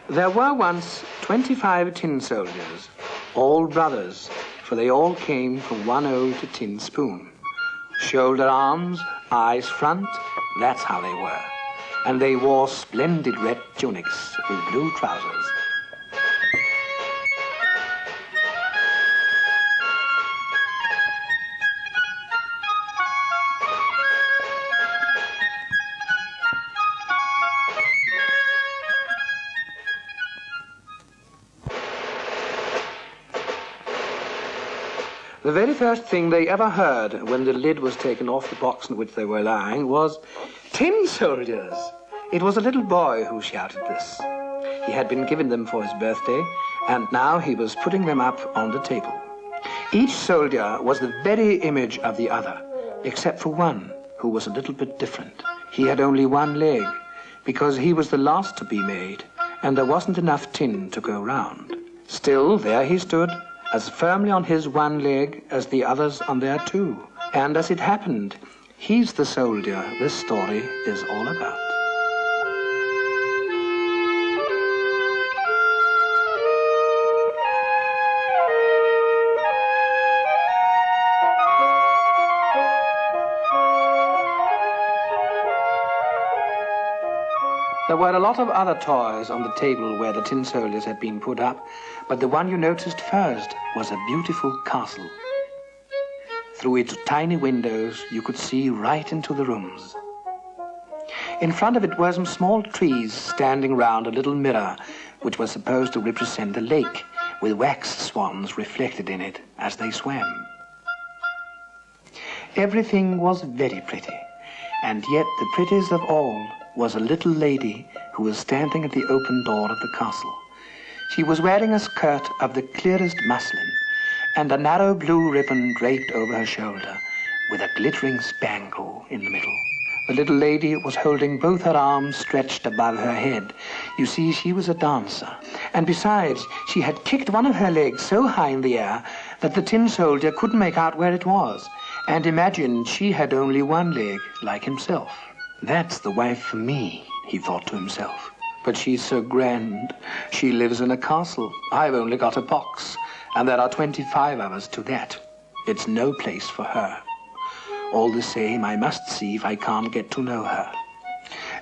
There were once 25 tin soldiers, all brothers, for they all came from one old tin spoon. Shoulder arms, eyes front, that's how they were. And they wore splendid red tunics with blue trousers. The very first thing they ever heard when the lid was taken off the box in which they were lying was, "Tin soldiers!" It was a little boy who shouted this. He had been given them for his birthday, and now he was putting them up on the table. Each soldier was the very image of the other, except for one, who was a little bit different. He had only one leg, because he was the last to be made, and there wasn't enough tin to go round. Still, there he stood, as firmly on his one leg as the others on their two. And as it happened, he's the soldier this story is all about. There were a lot of other toys on the table where the tin soldiers had been put up, but the one you noticed first was a beautiful castle. Through its tiny windows, you could see right into the rooms. In front of it were some small trees standing round a little mirror, which was supposed to represent a lake, with wax swans reflected in it as they swam. Everything was very pretty, and yet the prettiest of all was a little lady who was standing at the open door of the castle. She was wearing a skirt of the clearest muslin and a narrow blue ribbon draped over her shoulder with a glittering spangle in the middle. The little lady was holding both her arms stretched above her head. You see, she was a dancer. And besides, she had kicked one of her legs so high in the air that the tin soldier couldn't make out where it was, and imagined she had only one leg, like himself. "That's the wife for me," he thought to himself. "But she's so grand. She lives in a castle. I've only got a box, and there are 25 of us to that. It's no place for her. All the same, I must see if I can't get to know her."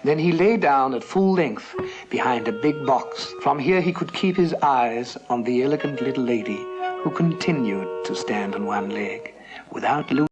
Then he lay down at full length behind a big box. From here he could keep his eyes on the elegant little lady who continued to stand on one leg without losing